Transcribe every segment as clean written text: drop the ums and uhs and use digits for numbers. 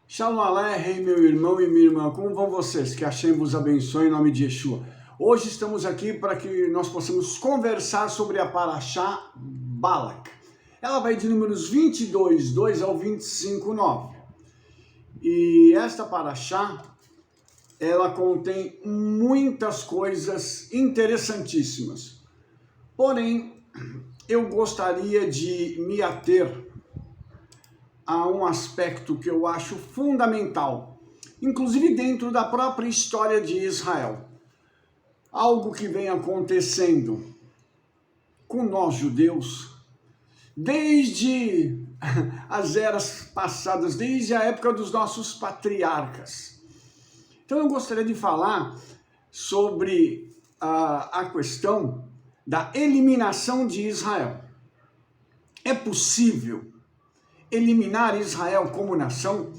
Shalom Aleichem, meu irmão e minha irmã, como vão vocês? Que Hashem vos abençoe em nome de Yeshua. Hoje estamos aqui para que nós possamos conversar sobre a Parashá Balak. Ela vai de números 22, 2 ao 25, 9. E esta Parashá, ela contém muitas coisas interessantíssimas. Porém, eu gostaria de me ater a um aspecto que eu acho fundamental, inclusive dentro da própria história de Israel. Algo que vem acontecendo com nós judeus desde as eras passadas, desde a época dos nossos patriarcas. Então eu gostaria de falar sobre a questão da eliminação de Israel. É possível eliminar Israel como nação?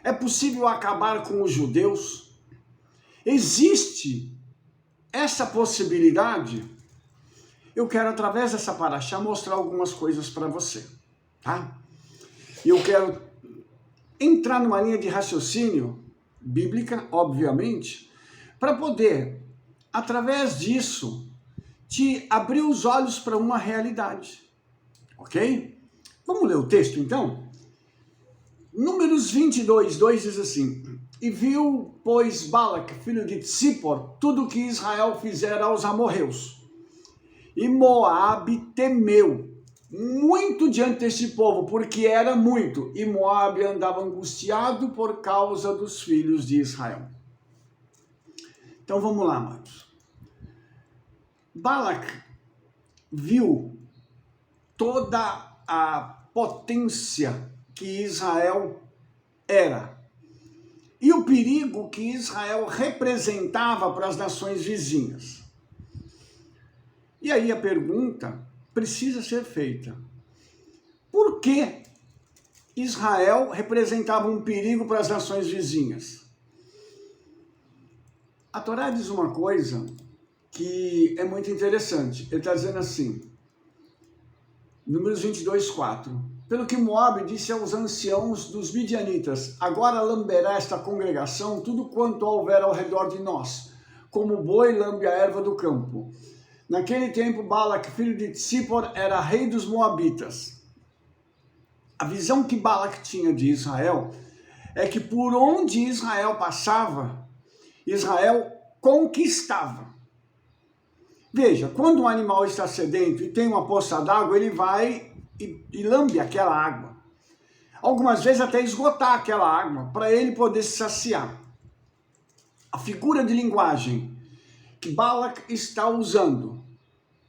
É possível acabar com os judeus? Existe essa possibilidade? Eu quero, através dessa parashá, mostrar algumas coisas para você, tá? E eu quero entrar numa linha de raciocínio bíblica, obviamente, para poder, através disso, te abrir os olhos para uma realidade, ok? Vamos ler o texto, então? Números 22, 2 diz assim: E viu, pois, Balak, filho de Tzipor, tudo o que Israel fizera aos amorreus. E Moabe temeu muito diante deste povo, porque era muito, e Moabe andava angustiado por causa dos filhos de Israel. Então vamos lá, amados. Balak viu toda a potência que Israel era e o perigo que Israel representava para as nações vizinhas. E aí a pergunta precisa ser feita: por que Israel representava um perigo para as nações vizinhas? A Torá diz uma coisa que é muito interessante. Ele está dizendo assim, Números 22, 4. Pelo que Moabe disse aos anciãos dos midianitas: agora lamberá esta congregação tudo quanto houver ao redor de nós, como o boi lambe a erva do campo. Naquele tempo, Balak, filho de Tzipor, era rei dos Moabitas. A visão que Balak tinha de Israel é que por onde Israel passava, Israel conquistava. Veja, quando um animal está sedento e tem uma poça d'água, ele vai e lambe aquela água. Algumas vezes até esgotar aquela água, para ele poder se saciar. A figura de linguagem que Balak está usando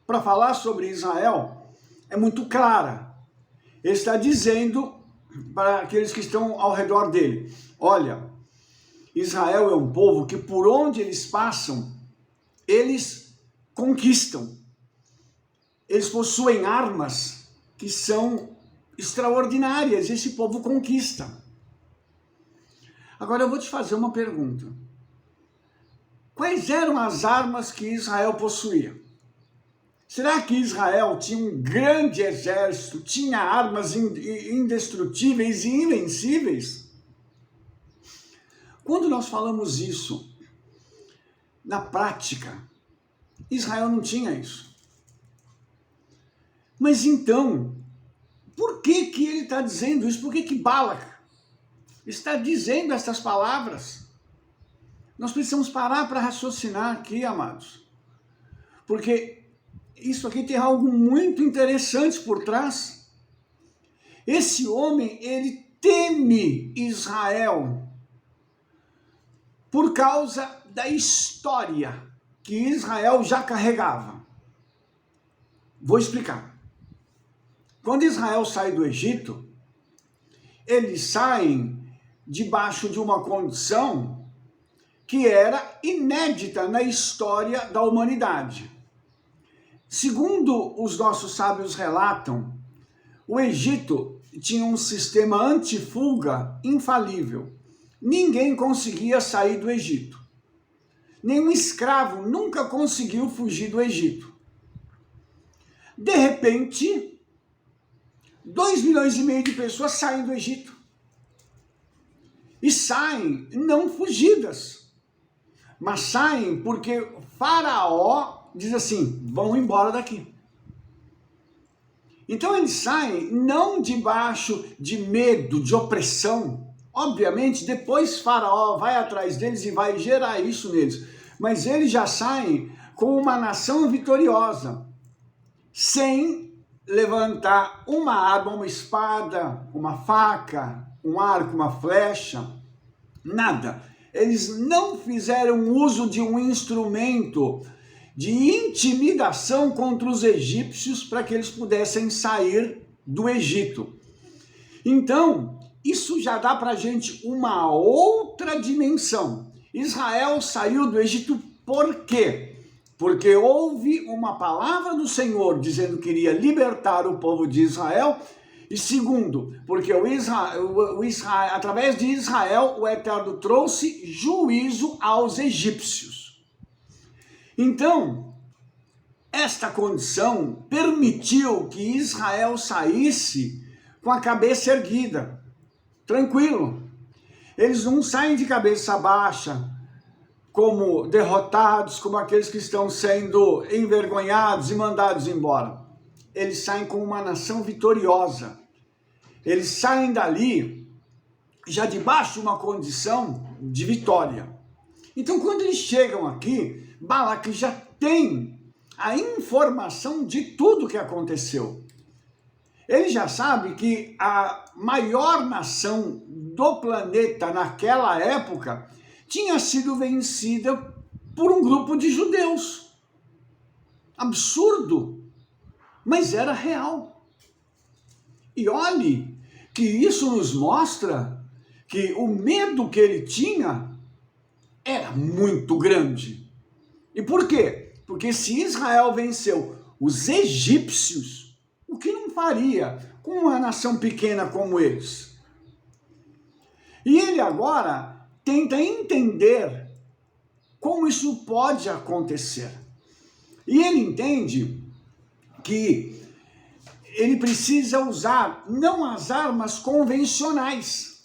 para falar sobre Israel é muito clara. Ele está dizendo para aqueles que estão ao redor dele: olha, Israel é um povo que por onde eles passam, eles conquistam. Eles possuem armas que são extraordinárias. Esse povo conquista. Agora eu vou te fazer uma pergunta. Quais eram as armas que Israel possuía? Será que Israel tinha um grande exército, tinha armas indestrutíveis e invencíveis? Quando nós falamos isso, na prática, Israel não tinha isso. Mas então, por que ele está dizendo isso? Por que Balak está dizendo essas palavras? Nós precisamos parar para raciocinar aqui, amados. Porque isso aqui tem algo muito interessante por trás. Esse homem, ele teme Israel por causa da história que Israel já carregava. Vou explicar. Quando Israel sai do Egito, eles saem debaixo de uma condição que era inédita na história da humanidade. Segundo os nossos sábios relatam, o Egito tinha um sistema anti-fuga infalível. Ninguém conseguia sair do Egito. Nenhum escravo nunca conseguiu fugir do Egito. De repente, 2,5 milhões de pessoas saem do Egito. E saem não fugidas, mas saem porque Faraó diz assim, vão embora daqui. Então eles saem não debaixo de medo, de opressão. Obviamente, depois Faraó vai atrás deles e vai gerar isso neles. Mas eles já saem com uma nação vitoriosa, sem levantar uma arma, uma espada, uma faca, um arco, uma flecha, nada. Eles não fizeram uso de um instrumento de intimidação contra os egípcios para que eles pudessem sair do Egito. Então, isso já dá para a gente uma outra dimensão. Israel saiu do Egito por quê? Porque houve uma palavra do Senhor dizendo que iria libertar o povo de Israel. E segundo, porque através de Israel, o Eterno trouxe juízo aos egípcios. Então, esta condição permitiu que Israel saísse com a cabeça erguida, tranquilo. Eles não saem de cabeça baixa, como derrotados, como aqueles que estão sendo envergonhados e mandados embora. Eles saem como uma nação vitoriosa. Eles saem dali já debaixo de uma condição de vitória. Então, quando eles chegam aqui, Balaque já tem a informação de tudo que aconteceu. Ele já sabe que a maior nação do planeta naquela época tinha sido vencida por um grupo de judeus. Absurdo, mas era real. E olhe que isso nos mostra que o medo que ele tinha era muito grande. E por quê? Porque se Israel venceu os egípcios, o que não faria com uma nação pequena como eles? E ele agora tenta entender como isso pode acontecer. E ele entende que ele precisa usar não as armas convencionais,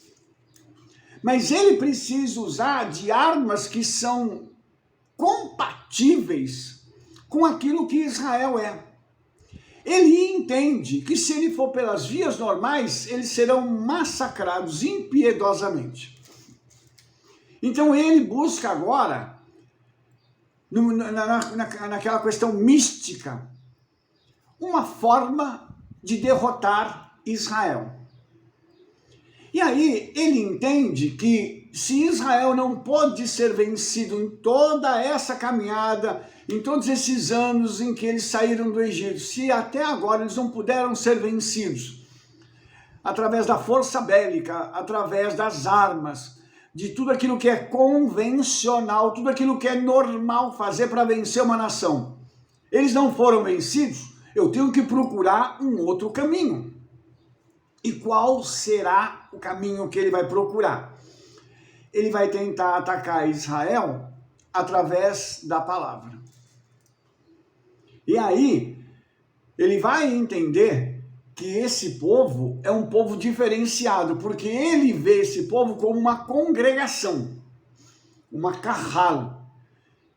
mas ele precisa usar de armas que são compatíveis com aquilo que Israel é. Ele entende que se ele for pelas vias normais, eles serão massacrados impiedosamente. Então ele busca agora, naquela questão mística, uma forma de derrotar Israel. E aí ele entende que se Israel não pode ser vencido em toda essa caminhada, em todos esses anos em que eles saíram do Egito, se até agora eles não puderam ser vencidos, através da força bélica, através das armas, de tudo aquilo que é convencional, tudo aquilo que é normal fazer para vencer uma nação, eles não foram vencidos, eu tenho que procurar um outro caminho. E qual será o caminho que ele vai procurar? Ele vai tentar atacar Israel através da palavra. E aí, ele vai entender que esse povo é um povo diferenciado, porque ele vê esse povo como uma congregação, uma kahal.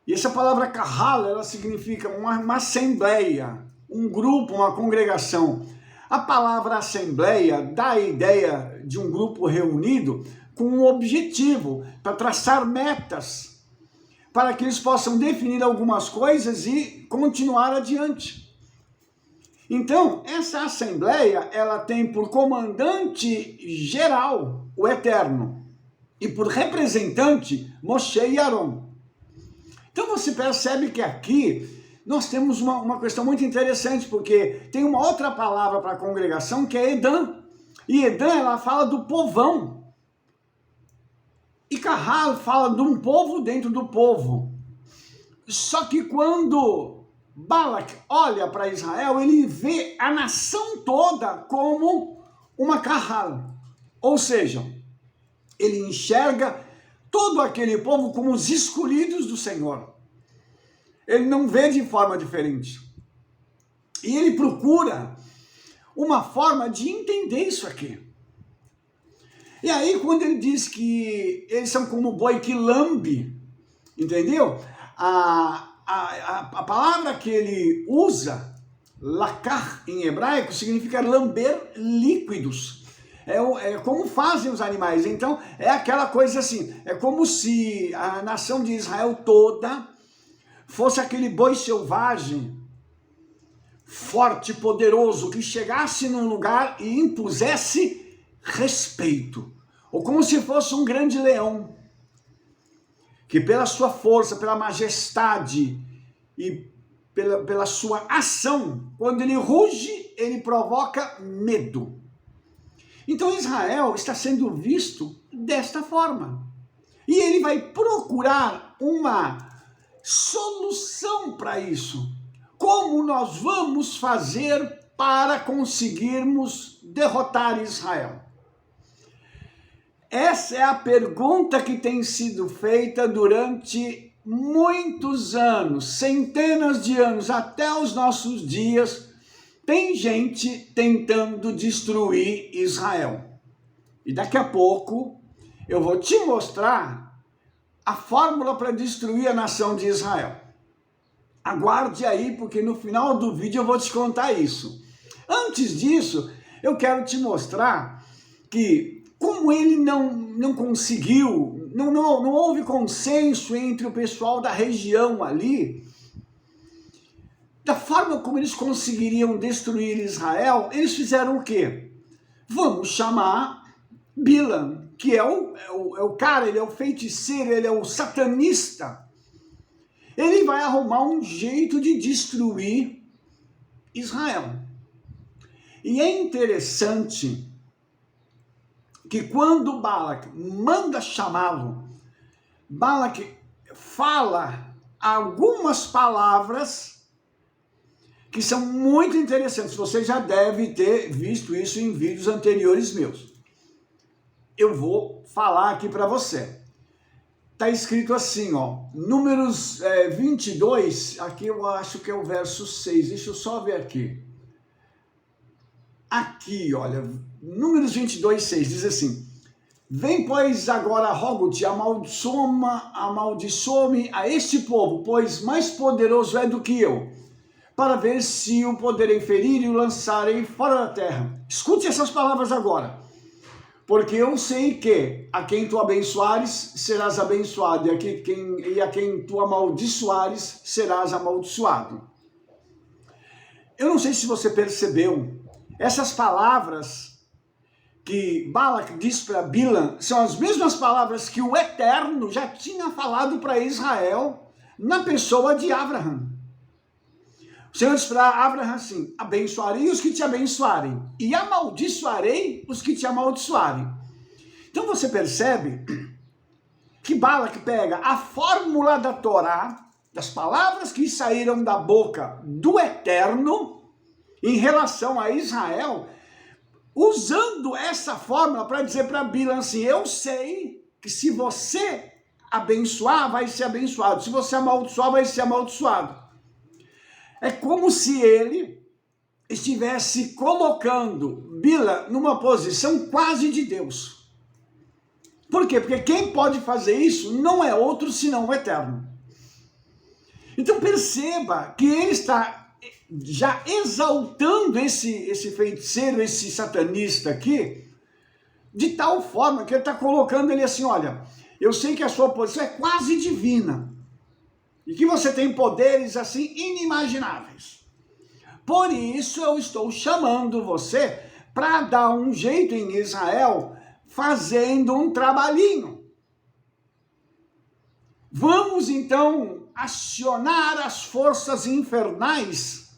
E essa palavra kahal, ela significa uma assembleia, um grupo, uma congregação. A palavra assembleia dá a ideia de um grupo reunido com um objetivo, para traçar metas, para que eles possam definir algumas coisas e continuar adiante. Então, essa assembleia, ela tem por comandante geral o Eterno e por representante Moshe e Aron. Então você percebe que aqui nós temos uma questão muito interessante, porque tem uma outra palavra para a congregação que é Edã. E Edã, ela fala do povão. E Kahal fala de um povo dentro do povo. Só que quando Balaque olha para Israel, ele vê a nação toda como uma Kahal. Ou seja, ele enxerga todo aquele povo como os escolhidos do Senhor. Ele não vê de forma diferente. E ele procura uma forma de entender isso aqui. E aí, quando ele diz que eles são como boi que lambe, entendeu? A palavra que ele usa, lakar em hebraico, significa lamber líquidos. É como fazem os animais. Então, é aquela coisa assim, é como se a nação de Israel toda fosse aquele boi selvagem, forte, poderoso, que chegasse num lugar e impusesse respeito, ou como se fosse um grande leão, que pela sua força, pela majestade e pela sua ação, quando ele ruge, ele provoca medo. Então Israel está sendo visto desta forma, e ele vai procurar uma solução para isso. Como nós vamos fazer para conseguirmos derrotar Israel? Essa é a pergunta que tem sido feita durante muitos anos, centenas de anos, até os nossos dias. Tem gente tentando destruir Israel. E daqui a pouco eu vou te mostrar a fórmula para destruir a nação de Israel. Aguarde aí, porque no final do vídeo eu vou te contar isso. Antes disso, eu quero te mostrar que como ele não conseguiu, não houve consenso entre o pessoal da região ali, da forma como eles conseguiriam destruir Israel, eles fizeram o quê? Vamos chamar Bilam, que é o cara, ele é o feiticeiro, ele é o satanista. Ele vai arrumar um jeito de destruir Israel. E é interessante que quando Balac manda chamá-lo, Balac fala algumas palavras que são muito interessantes. Você já deve ter visto isso em vídeos anteriores meus. Eu vou falar aqui para você. Está escrito assim, ó, Números 22, aqui eu acho que é o verso 6, deixa eu só ver aqui. Aqui, olha, Números 22, 6, diz assim: Vem, pois, agora, rogo-te, amaldiçoa-me a este povo, pois mais poderoso é do que eu, para ver se o poderei ferir e o lançarei fora da terra. Escute essas palavras agora. Porque eu sei que a quem tu abençoares, serás abençoado, e a quem tu amaldiçoares, serás amaldiçoado. Eu não sei se você percebeu, essas palavras que Balac diz para Bilam são as mesmas palavras que o Eterno já tinha falado para Israel na pessoa de Abraham. O Senhor diz para Abraham assim: abençoarei os que te abençoarem e amaldiçoarei os que te amaldiçoarem. Então você percebe que Balac pega a fórmula da Torá, das palavras que saíram da boca do Eterno em relação a Israel, usando essa fórmula para dizer para Bilam assim: eu sei que se você abençoar, vai ser abençoado, se você amaldiçoar, vai ser amaldiçoado. É como se ele estivesse colocando Bilam numa posição quase de Deus. Por quê? Porque quem pode fazer isso não é outro senão o Eterno. Então perceba que ele está já exaltando esse feiticeiro, esse satanista aqui, de tal forma que ele está colocando ele assim: olha, eu sei que a sua posição é quase divina, e que você tem poderes assim inimagináveis. Por isso eu estou chamando você para dar um jeito em Israel, fazendo um trabalhinho. Vamos então acionar as forças infernais.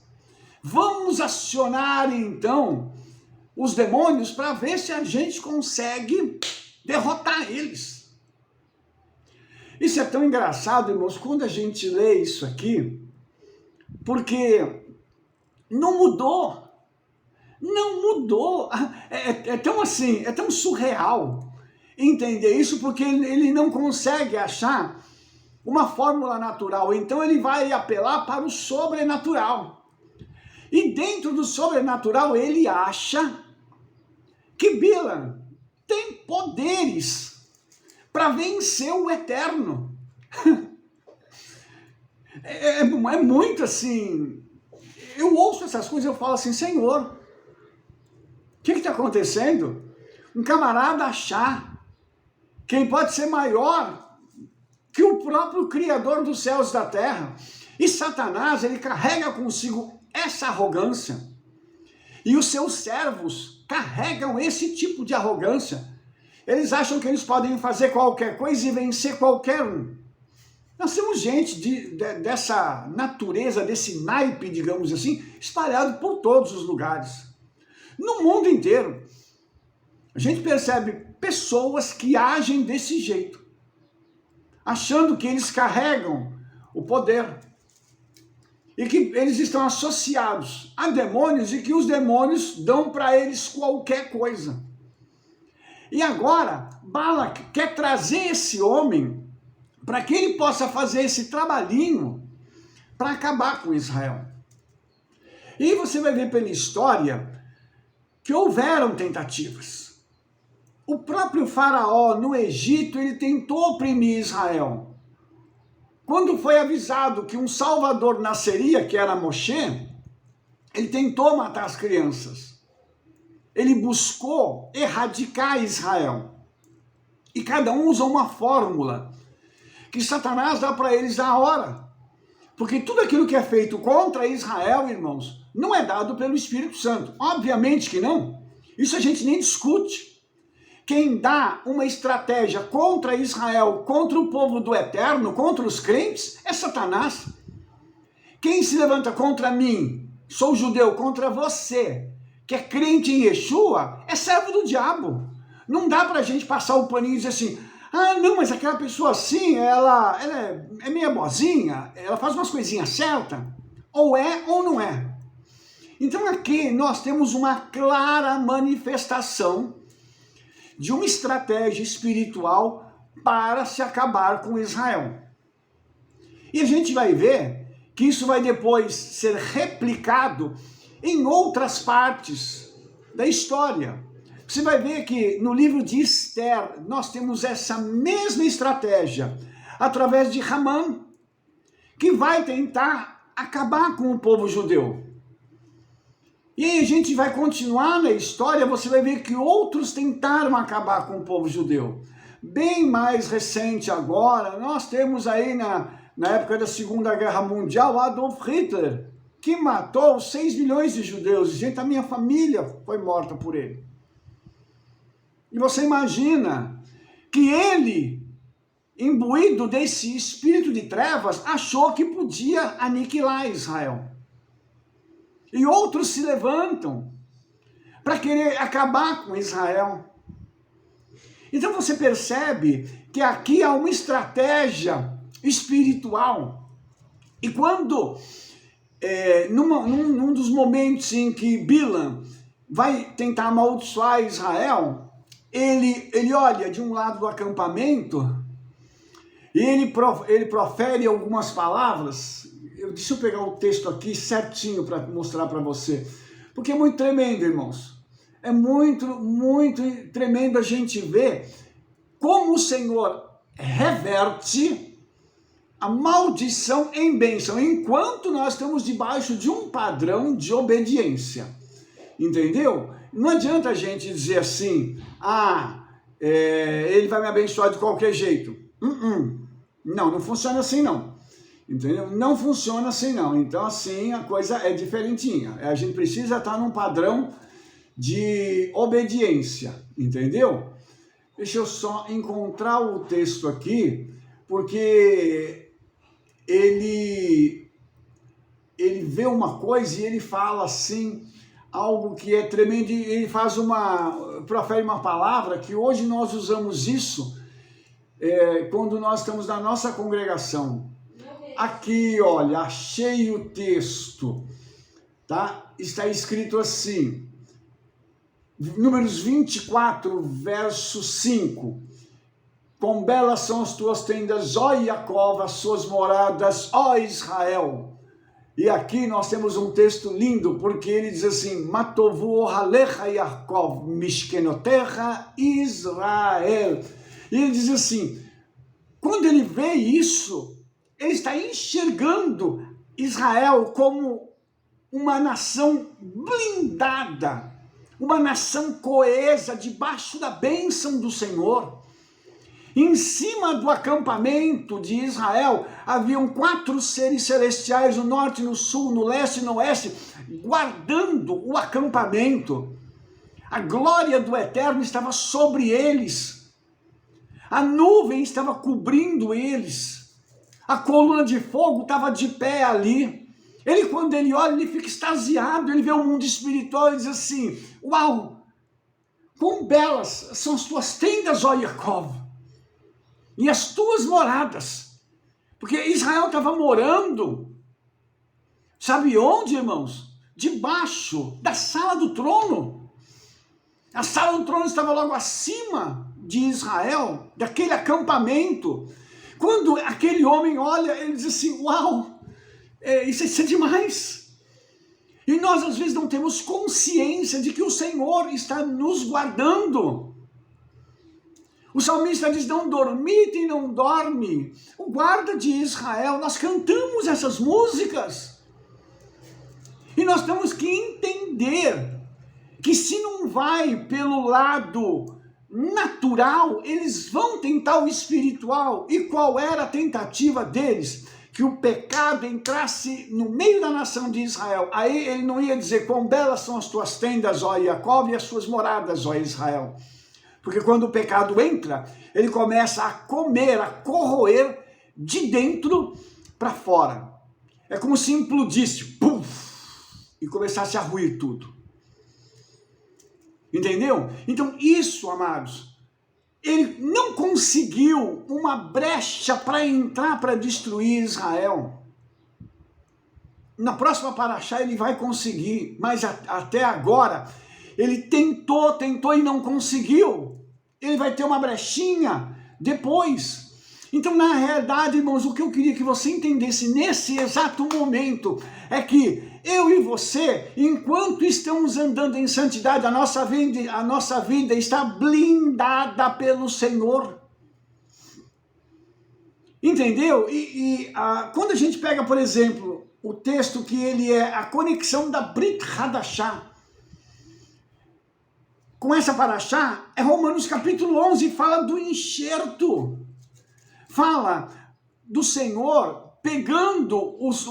Vamos acionar então os demônios para ver se a gente consegue derrotar eles. Isso é tão engraçado, irmãos, quando a gente lê isso aqui, porque não mudou. Não mudou. É tão assim, é tão surreal entender isso, porque ele não consegue achar uma fórmula natural. Então ele vai apelar para o sobrenatural. E dentro do sobrenatural ele acha que Bilam tem poderes para vencer o eterno. É muito assim, eu ouço essas coisas e eu falo assim, Senhor, o que está acontecendo? Um camarada achar que ele pode ser maior que o próprio Criador dos céus e da terra. E Satanás, ele carrega consigo essa arrogância. E os seus servos carregam esse tipo de arrogância. Eles acham que eles podem fazer qualquer coisa e vencer qualquer um. Nós temos gente dessa natureza, desse naipe, digamos assim, espalhado por todos os lugares. No mundo inteiro. A gente percebe pessoas que agem desse jeito, achando que eles carregam o poder e que eles estão associados a demônios e que os demônios dão para eles qualquer coisa. E agora, Balac quer trazer esse homem para que ele possa fazer esse trabalhinho para acabar com Israel. E você vai ver pela história que houveram tentativas. O próprio faraó no Egito, ele tentou oprimir Israel. Quando foi avisado que um salvador nasceria, que era Moshe, ele tentou matar as crianças. Ele buscou erradicar Israel. E cada um usou uma fórmula que Satanás dá para eles na hora. Porque tudo aquilo que é feito contra Israel, irmãos, não é dado pelo Espírito Santo. Obviamente que não. Isso a gente nem discute. Quem dá uma estratégia contra Israel, contra o povo do eterno, contra os crentes, é Satanás. Quem se levanta contra mim, sou judeu, contra você, que é crente em Yeshua, é servo do diabo. Não dá pra gente passar o paninho e dizer assim, ah, não, mas aquela pessoa assim, ela é meia boazinha, ela faz umas coisinhas certas, ou é ou não é. Então aqui nós temos uma clara manifestação de uma estratégia espiritual para se acabar com Israel. E a gente vai ver que isso vai depois ser replicado em outras partes da história. Você vai ver que no livro de Esther nós temos essa mesma estratégia através de Hamã, que vai tentar acabar com o povo judeu. E aí a gente vai continuar na história, você vai ver que outros tentaram acabar com o povo judeu. Bem mais recente agora, nós temos aí na época da Segunda Guerra Mundial, Adolf Hitler, que matou 6 milhões de judeus. Gente, a minha família foi morta por ele. E você imagina que ele, imbuído desse espírito de trevas, achou que podia aniquilar Israel. E outros se levantam para querer acabar com Israel. Então você percebe que aqui há uma estratégia espiritual. E quando, num dos momentos em que Bilam vai tentar amaldiçoar Israel, ele olha de um lado do acampamento e ele profere algumas palavras. Deixa eu pegar o texto aqui certinho para mostrar para você, porque é muito tremendo, irmãos. É muito, muito tremendo a gente ver como o Senhor reverte a maldição em bênção, enquanto nós estamos debaixo de um padrão de obediência. Entendeu? Não adianta a gente dizer assim, ele vai me abençoar de qualquer jeito. Não funciona assim não. Entendeu? Não funciona assim não. Então assim a coisa é diferentinha. A gente precisa estar num padrão de obediência, entendeu? Deixa eu só encontrar o texto aqui, porque ele vê uma coisa e ele fala assim, algo que é tremendo, e ele profere uma palavra que hoje nós usamos isso quando nós estamos na nossa congregação. Aqui, olha, achei o texto, tá? Está escrito assim, Números 24, verso 5. Quão belas são as tuas tendas, ó Jacó, as suas moradas, ó Israel. E aqui nós temos um texto lindo, porque ele diz assim, Matovu ohalecha Yaakov, mishkenotecha Israel. E ele diz assim, quando ele vê isso, ele está enxergando Israel como uma nação blindada, uma nação coesa, debaixo da bênção do Senhor. Em cima do acampamento de Israel, haviam 4 seres celestiais, no norte, no sul, no leste e no oeste, guardando o acampamento. A glória do Eterno estava sobre eles. A nuvem estava cobrindo eles. A coluna de fogo estava de pé ali. Ele, quando ele olha, ele fica extasiado, ele vê o mundo espiritual e diz assim, uau, quão belas são as tuas tendas, ó Jacob, e as tuas moradas. Porque Israel estava morando, sabe onde, irmãos? Debaixo da sala do trono. A sala do trono estava logo acima de Israel, daquele acampamento. Quando aquele homem olha, ele diz assim, uau, isso é demais. E nós às vezes não temos consciência de que o Senhor está nos guardando. O salmista diz, não dormite e não dorme. O guarda de Israel, nós cantamos essas músicas. E nós temos que entender que se não vai pelo lado natural, eles vão tentar o espiritual. E qual era a tentativa deles? Que o pecado entrasse no meio da nação de Israel. Aí ele não ia dizer, quão belas são as tuas tendas, ó Jacob, e as suas moradas, ó Israel. Porque quando o pecado entra, ele começa a comer, a corroer de dentro para fora. É como se implodisse, puf, e começasse a ruir tudo. Entendeu? Então isso, amados, ele não conseguiu uma brecha para entrar, para destruir Israel. Na próxima paraxá ele vai conseguir, mas até agora ele tentou e não conseguiu. Ele vai ter uma brechinha depois. Então, na realidade, irmãos, o que eu queria que você entendesse nesse exato momento é que eu e você, enquanto estamos andando em santidade, a nossa vida está blindada pelo Senhor. Entendeu? Quando a gente pega, por exemplo, o texto que ele é a conexão da Brit Hadashah, com essa paraxá, é Romanos capítulo 11, fala do enxerto. Fala do Senhor pegando os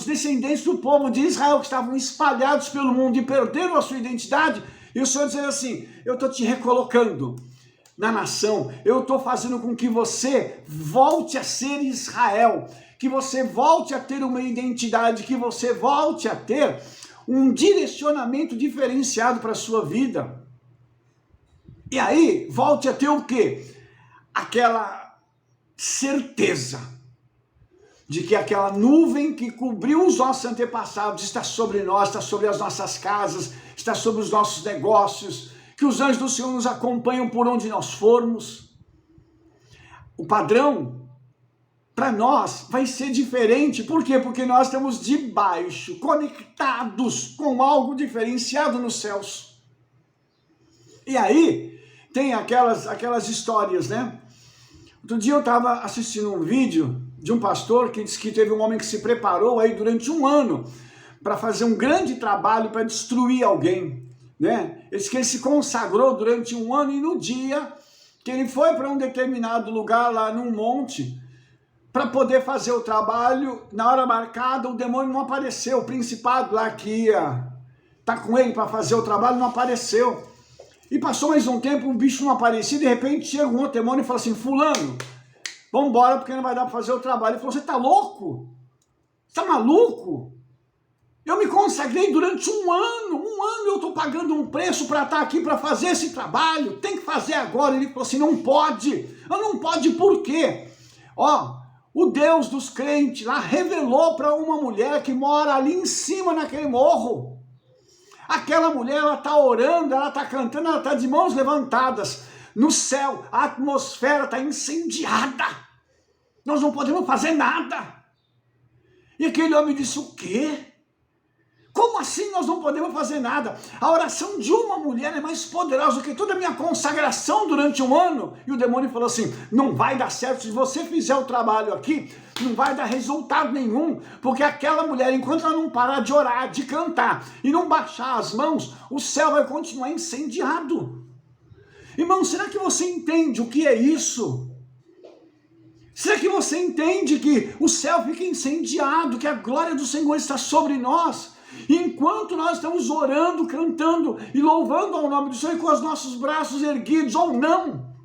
descendentes do povo de Israel que estavam espalhados pelo mundo e perderam a sua identidade, e o Senhor dizendo assim, eu estou te recolocando na nação, eu estou fazendo com que você volte a ser Israel, que você volte a ter uma identidade, que você volte a ter um direcionamento diferenciado para a sua vida. E aí, volte a ter o quê? Aquela certeza de que aquela nuvem que cobriu os nossos antepassados está sobre nós, está sobre as nossas casas, está sobre os nossos negócios, que os anjos do Senhor nos acompanham por onde nós formos. O padrão para nós vai ser diferente. Por quê? Porque nós estamos debaixo, conectados com algo diferenciado nos céus. E aí, tem aquelas histórias, né? Outro dia eu estava assistindo um vídeo de um pastor que disse que teve um homem que se preparou aí durante 1 ano para fazer um grande trabalho para destruir alguém, né? Ele disse que ele se consagrou durante 1 ano e no dia que ele foi para um determinado lugar lá num monte, para poder fazer o trabalho, na hora marcada o demônio não apareceu, o principado lá que ia estar com ele para fazer o trabalho não apareceu. E passou mais um tempo, o bicho não aparecia, de repente chega um outro demônio e fala assim, fulano, vamos embora porque não vai dar para fazer o trabalho. Ele falou, você está louco? Você está maluco? Eu me consagrei durante 1 ano, eu estou pagando um preço para estar aqui para fazer esse trabalho, tem que fazer agora. Ele falou assim, não pode. Eu não pode por quê? Ó, o Deus dos crentes lá revelou para uma mulher que mora ali em cima naquele morro. Aquela mulher, ela está orando, ela está cantando, ela está de mãos levantadas. No céu, a atmosfera está incendiada. Nós não podemos fazer nada. E aquele homem disse, o quê? Como assim nós não podemos fazer nada? A oração de uma mulher é mais poderosa do que toda a minha consagração durante um ano. E o demônio falou assim, não vai dar certo, se você fizer o trabalho aqui, não vai dar resultado nenhum, porque aquela mulher, enquanto ela não parar de orar, de cantar e não baixar as mãos, o céu vai continuar incendiado. Irmão, será que você entende o que é isso? Será que você entende que o céu fica incendiado, que a glória do Senhor está sobre nós? Enquanto nós estamos orando, cantando e louvando ao nome do Senhor e com os nossos braços erguidos ou não?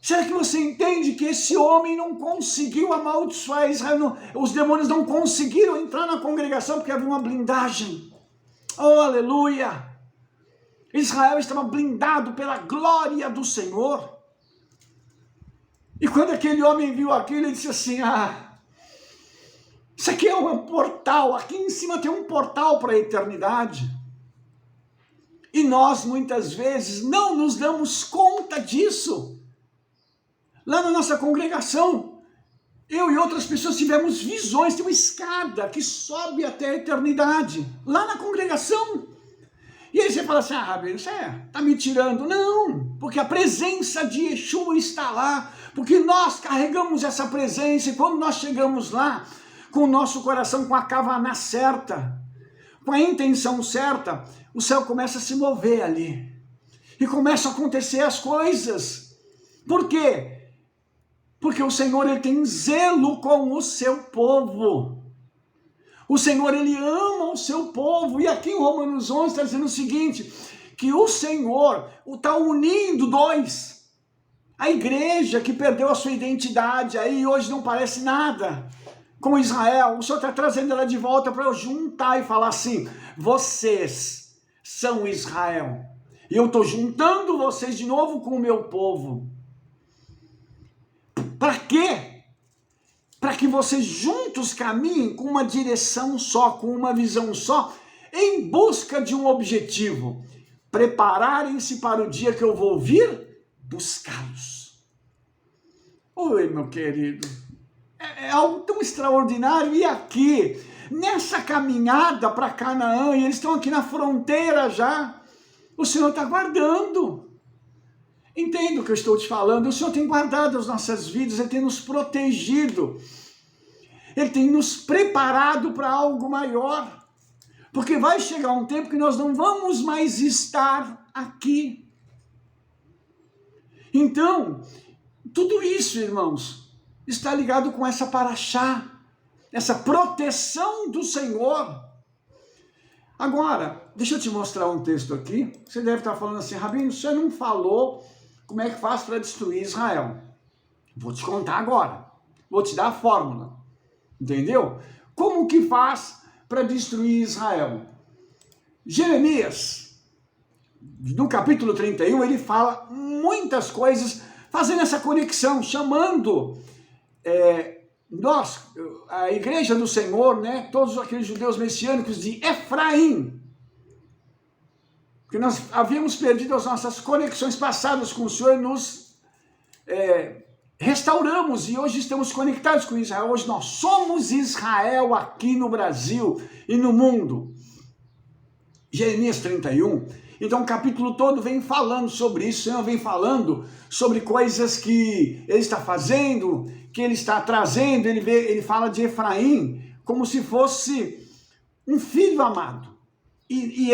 Será que você entende que esse homem não conseguiu amaldiçoar Israel? Os demônios não conseguiram entrar na congregação porque havia uma blindagem. Oh, aleluia! Israel estava blindado pela glória do Senhor. E quando aquele homem viu aquilo, ele disse assim, isso aqui é um portal, aqui em cima tem um portal para a eternidade. E nós, muitas vezes, não nos damos conta disso. Lá na nossa congregação, eu e outras pessoas tivemos visões, tem uma escada que sobe até a eternidade, lá na congregação. E aí você fala assim, Rabino, você está me tirando. Não, porque a presença de Yeshua está lá, porque nós carregamos essa presença, e quando nós chegamos lá, com o nosso coração, com a kavaná certa, com a intenção certa, o céu começa a se mover ali. E começam a acontecer as coisas. Por quê? Porque o Senhor, ele tem zelo com o seu povo. O Senhor, ele ama o seu povo. E aqui em Romanos 11 está dizendo o seguinte, que o Senhor está unindo dois. A igreja que perdeu a sua identidade, aí hoje não parece nada com Israel, o Senhor está trazendo ela de volta para eu juntar e falar assim, vocês são Israel, e eu estou juntando vocês de novo com o meu povo. Para quê? Para que vocês juntos caminhem com uma direção só, com uma visão só, em busca de um objetivo. Prepararem-se para o dia que eu vou vir buscá-los. Oi, meu querido. É algo tão extraordinário. E aqui, nessa caminhada para Canaã, e eles estão aqui na fronteira já, o Senhor está guardando. Entenda o que eu estou te falando. O Senhor tem guardado as nossas vidas, Ele tem nos protegido. Ele tem nos preparado para algo maior. Porque vai chegar um tempo que nós não vamos mais estar aqui. Então, tudo isso, irmãos, está ligado com essa paraxá, essa proteção do Senhor. Agora, deixa eu te mostrar um texto aqui. Você deve estar falando assim, Rabino, você não falou como é que faz para destruir Israel. Vou te contar agora. Vou te dar a fórmula. Entendeu? Como que faz para destruir Israel? Jeremias, no capítulo 31, ele fala muitas coisas, fazendo essa conexão, chamando nós, a igreja do Senhor, né, todos aqueles judeus messiânicos de Efraim, porque nós havíamos perdido as nossas conexões passadas com o Senhor, nos restauramos e hoje estamos conectados com Israel. Hoje nós somos Israel aqui no Brasil e no mundo. Jeremias 31, então o capítulo todo vem falando sobre isso, o Senhor vem falando sobre coisas que Ele está fazendo, que Ele está trazendo. Ele fala de Efraim como se fosse um filho amado, e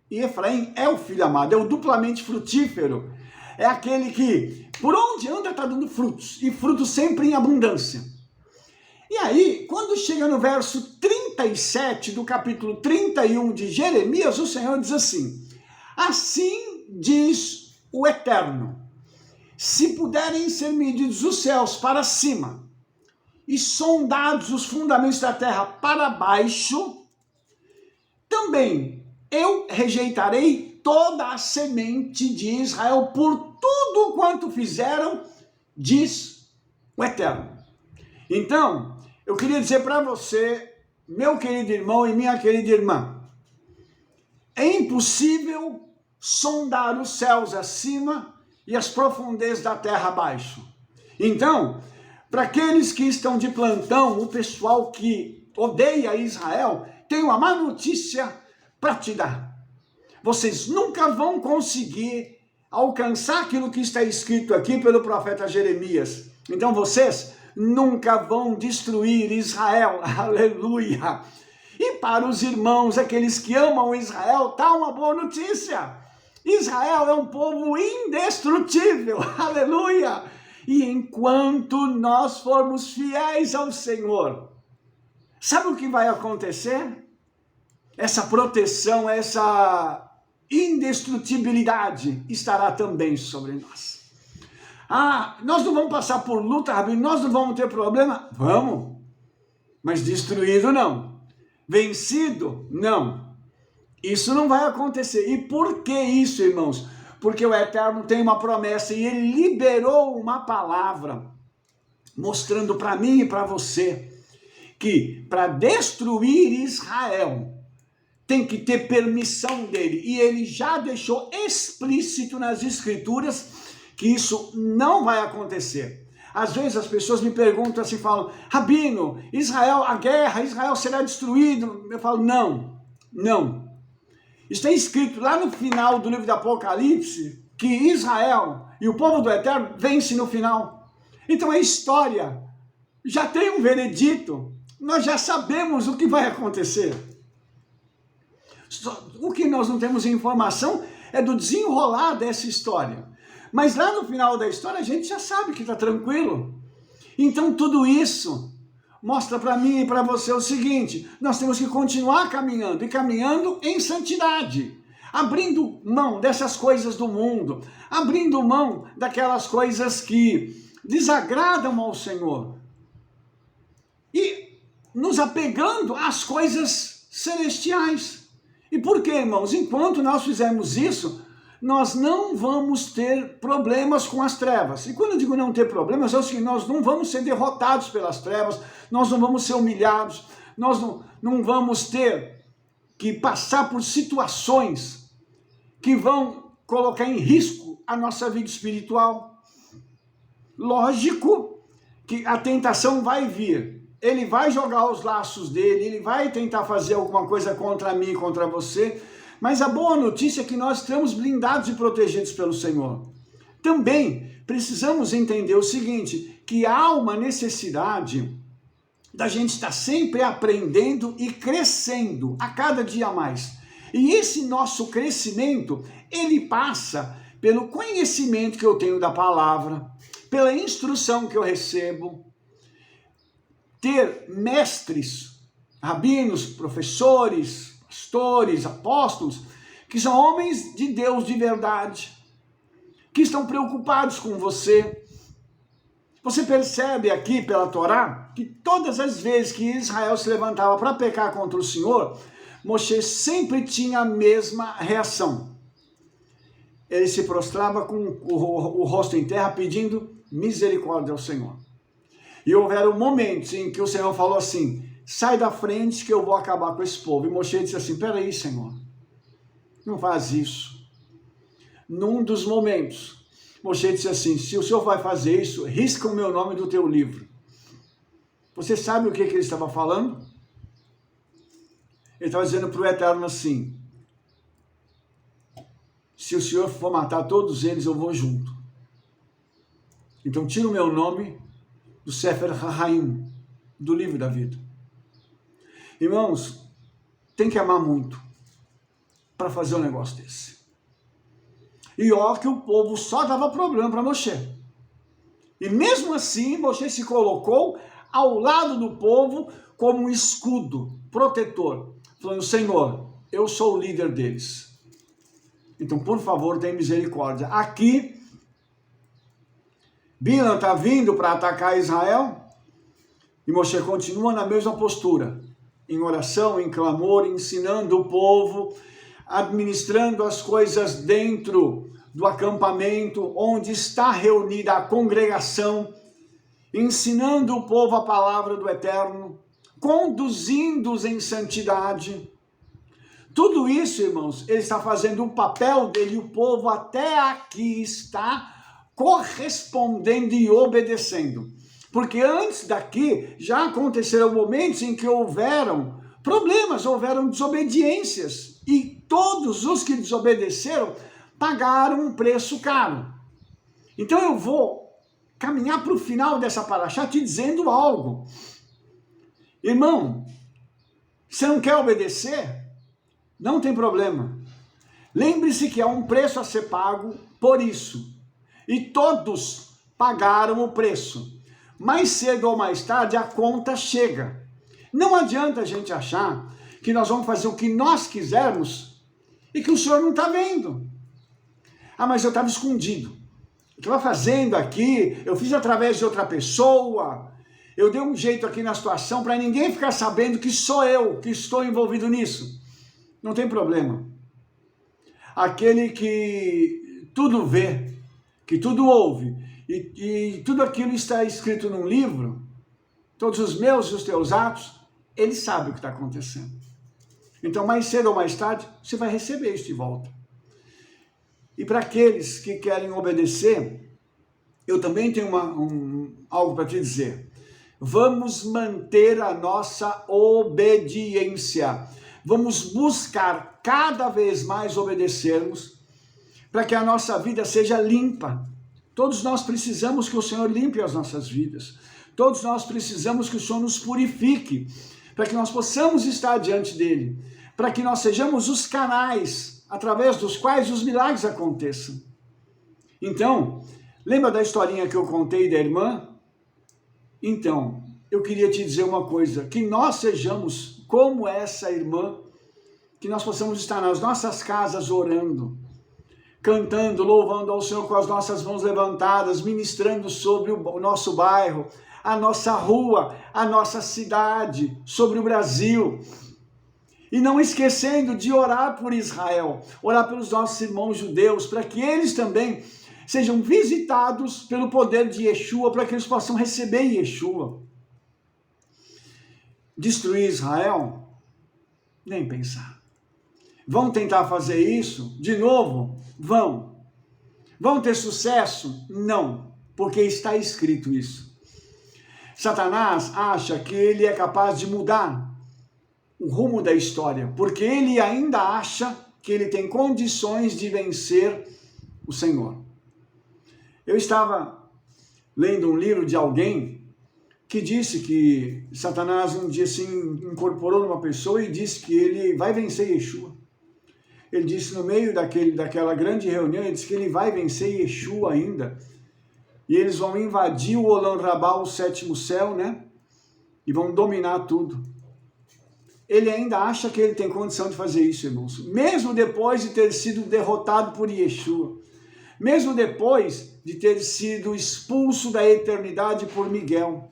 Efraim é o filho amado, é o duplamente frutífero, é aquele que por onde anda está dando frutos, e frutos sempre em abundância. E aí, quando chega no verso 37 do capítulo 31 de Jeremias, o Senhor diz assim, assim diz o Eterno, se puderem ser medidos os céus para cima e sondados os fundamentos da terra para baixo, também eu rejeitarei toda a semente de Israel por tudo quanto fizeram, diz o Eterno. Então, eu queria dizer para você, meu querido irmão e minha querida irmã, é impossível sondar os céus acima e as profundezas da terra abaixo. Então, Para aqueles que estão de plantão, o pessoal que odeia Israel, tem uma má notícia para te dar. Vocês nunca vão conseguir alcançar aquilo que está escrito aqui pelo profeta Jeremias. Então vocês nunca vão destruir Israel. Aleluia! E para os irmãos, aqueles que amam Israel, tá uma boa notícia. Israel é um povo indestrutível. Aleluia! E enquanto nós formos fiéis ao Senhor, sabe o que vai acontecer? Essa proteção, essa indestrutibilidade estará também sobre nós. Ah, nós não vamos passar por luta, Rabino, nós não vamos ter problema? Vamos, mas destruído não. Vencido? Não. Isso não vai acontecer. E por que isso, irmãos? Porque o Eterno tem uma promessa e ele liberou uma palavra mostrando para mim e para você que para destruir Israel tem que ter permissão dele. E ele já deixou explícito nas escrituras que isso não vai acontecer. Às vezes as pessoas me perguntam assim, falam, Rabino, Israel, a guerra, Israel será destruído? Eu falo, não, não. Está escrito lá no final do livro do Apocalipse que Israel e o povo do Eterno vence no final. Então a história já tem um veredito, nós já sabemos o que vai acontecer. O que nós não temos informação é do desenrolar dessa história. Mas lá no final da história a gente já sabe que está tranquilo. Então tudo isso mostra para mim e para você o seguinte, nós temos que continuar caminhando, e caminhando em santidade, abrindo mão dessas coisas do mundo, abrindo mão daquelas coisas que desagradam ao Senhor, e nos apegando às coisas celestiais. E por quê, irmãos? Enquanto nós fizermos isso, nós não vamos ter problemas com as trevas. E quando eu digo não ter problemas, é o seguinte, nós não vamos ser derrotados pelas trevas, nós não vamos ser humilhados, nós não vamos ter que passar por situações que vão colocar em risco a nossa vida espiritual. Lógico que a tentação vai vir, ele vai jogar os laços dele, ele vai tentar fazer alguma coisa contra mim, contra você, mas a boa notícia é que nós estamos blindados e protegidos pelo Senhor. Também precisamos entender o seguinte, que há uma necessidade da gente estar sempre aprendendo e crescendo a cada dia mais. E esse nosso crescimento, ele passa pelo conhecimento que eu tenho da palavra, pela instrução que eu recebo, ter mestres, rabinos, professores, pastores, apóstolos, que são homens de Deus de verdade, que estão preocupados com você. Você percebe aqui pela Torá que todas as vezes que Israel se levantava para pecar contra o Senhor, Moshe sempre tinha a mesma reação. Ele se prostrava com o rosto em terra pedindo misericórdia ao Senhor. E houveram momentos em que o Senhor falou assim, sai da frente que eu vou acabar com esse povo. E Moshe disse assim, peraí, Senhor, não faz isso. Num dos momentos, Moshe disse assim, se o Senhor vai fazer isso, risca o meu nome do teu livro. Você sabe o que ele estava falando? Ele estava dizendo para o Eterno assim, se o Senhor for matar todos eles, eu vou junto. Então tira o meu nome do Sefer HaHaim, do livro da vida. Irmãos, tem que amar muito para fazer um negócio desse. E ó que o povo só dava problema para Moshe. E mesmo assim, Moshe se colocou ao lado do povo como um escudo protetor, falando, Senhor, eu sou o líder deles. Então, por favor, tenha misericórdia. Aqui, Bilam está vindo para atacar Israel e Moshe continua na mesma postura, em oração, em clamor, ensinando o povo, administrando as coisas dentro do acampamento, onde está reunida a congregação, ensinando o povo a palavra do Eterno, conduzindo-os em santidade. Tudo isso, irmãos, ele está fazendo o papel dele, e o povo até aqui está correspondendo e obedecendo. Porque antes daqui já aconteceram momentos em que houveram problemas, houveram desobediências. E todos os que desobedeceram pagaram um preço caro. Então eu vou caminhar para o final dessa paraxá te dizendo algo. Irmão, você não quer obedecer? Não tem problema. Lembre-se que há um preço a ser pago por isso. E todos pagaram o preço. Mais cedo ou mais tarde a conta chega. Não adianta a gente achar que nós vamos fazer o que nós quisermos e que o Senhor não está vendo. Ah, mas eu estava escondido. Eu estava fazendo aqui, eu fiz através de outra pessoa, eu dei um jeito aqui na situação para ninguém ficar sabendo que sou eu que estou envolvido nisso. Não tem problema. Aquele que tudo vê, que tudo ouve, e tudo aquilo está escrito num livro, todos os meus e os teus atos, ele sabe o que está acontecendo. Então, mais cedo ou mais tarde, você vai receber isso de volta. E para aqueles que querem obedecer, eu também tenho algo para te dizer. Vamos manter a nossa obediência. Vamos buscar cada vez mais obedecermos para que a nossa vida seja limpa. Todos nós precisamos que o Senhor limpe as nossas vidas. Todos nós precisamos que o Senhor nos purifique, para que nós possamos estar diante dele, para que nós sejamos os canais através dos quais os milagres aconteçam. Então, lembra da historinha que eu contei da irmã? Então, eu queria te dizer uma coisa, que nós sejamos como essa irmã, que nós possamos estar nas nossas casas orando, cantando, louvando ao Senhor com as nossas mãos levantadas, ministrando sobre o nosso bairro, a nossa rua, a nossa cidade, sobre o Brasil. E não esquecendo de orar por Israel, orar pelos nossos irmãos judeus, para que eles também sejam visitados pelo poder de Yeshua, para que eles possam receber Yeshua. Destruir Israel? Nem pensar. Vão tentar fazer isso de novo? Vão. Vão ter sucesso? Não, porque está escrito isso. Satanás acha que ele é capaz de mudar o rumo da história, porque ele ainda acha que ele tem condições de vencer o Senhor. Eu estava lendo um livro de alguém que disse que Satanás um dia se incorporou numa pessoa e disse que ele vai vencer Yeshua. Ele disse no meio daquela grande reunião, ele disse que ele vai vencer Yeshua ainda. E eles vão invadir o Olam Rabá, o sétimo céu, né? E vão dominar tudo. Ele ainda acha que ele tem condição de fazer isso, irmãos. Mesmo depois de ter sido derrotado por Yeshua. Mesmo depois de ter sido expulso da eternidade por Miguel.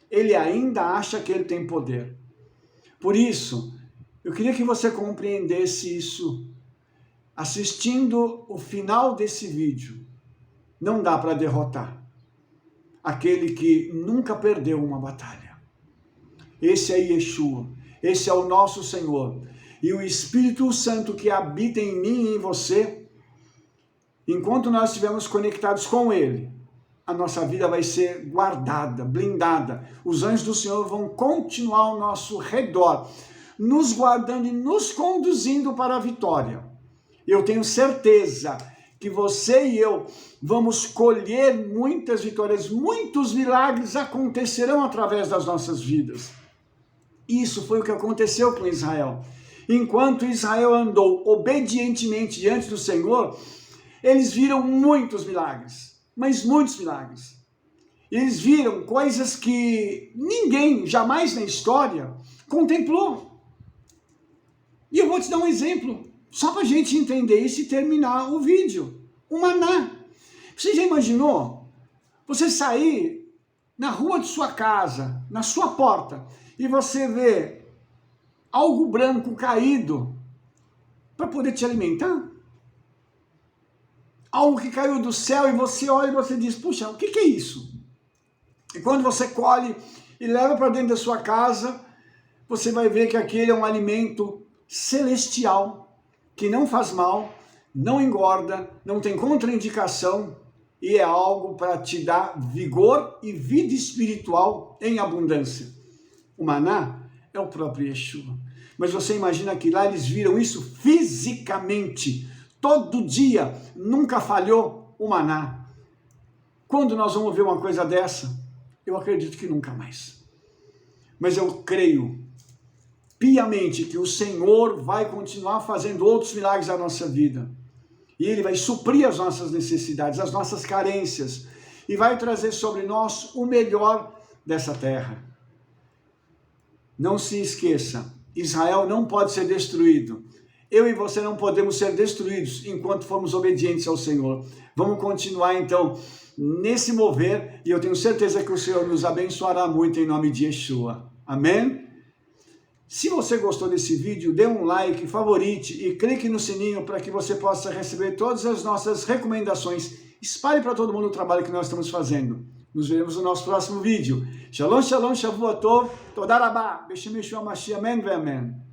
Ele ainda acha que ele tem poder. Por isso, eu queria que você compreendesse isso. Assistindo o final desse vídeo, não dá para derrotar aquele que nunca perdeu uma batalha. Esse é Yeshua, esse é o nosso Senhor. E o Espírito Santo que habita em mim e em você, enquanto nós estivermos conectados com Ele, a nossa vida vai ser guardada, blindada. Os anjos do Senhor vão continuar ao nosso redor, nos guardando e nos conduzindo para a vitória. Eu tenho certeza que você e eu vamos colher muitas vitórias, muitos milagres acontecerão através das nossas vidas. Isso foi o que aconteceu com Israel. Enquanto Israel andou obedientemente diante do Senhor, eles viram muitos milagres, mas muitos milagres. Eles viram coisas que ninguém jamais na história contemplou. E eu vou te dar um exemplo, só para a gente entender isso e terminar o vídeo. O maná. Você já imaginou você sair na rua de sua casa, na sua porta, e você vê algo branco caído para poder te alimentar? Algo que caiu do céu e você olha e você diz, puxa, o que é isso? E quando você colhe e leva para dentro da sua casa, você vai ver que aquele é um alimento celestial, que não faz mal, não engorda, não tem contraindicação, e é algo para te dar vigor e vida espiritual em abundância. O maná é o próprio Yeshua. Mas você imagina que lá eles viram isso fisicamente, todo dia, nunca falhou o maná. Quando nós vamos ver uma coisa dessa? Eu acredito que nunca mais. Mas eu creio piamente que o Senhor vai continuar fazendo outros milagres na nossa vida. E Ele vai suprir as nossas necessidades, as nossas carências, e vai trazer sobre nós o melhor dessa terra. Não se esqueça, Israel não pode ser destruído. Eu e você não podemos ser destruídos enquanto formos obedientes ao Senhor. Vamos continuar então nesse mover, e eu tenho certeza que o Senhor nos abençoará muito em nome de Yeshua. Amém? Se você gostou desse vídeo, dê um like, favorite e clique no sininho para que você possa receber todas as nossas recomendações. Espalhe para todo mundo o trabalho que nós estamos fazendo. Nos veremos no nosso próximo vídeo. Shalom, shalom, shavuot tov, toda rabá, b'shem Yeshua Mashiach, amém, amém.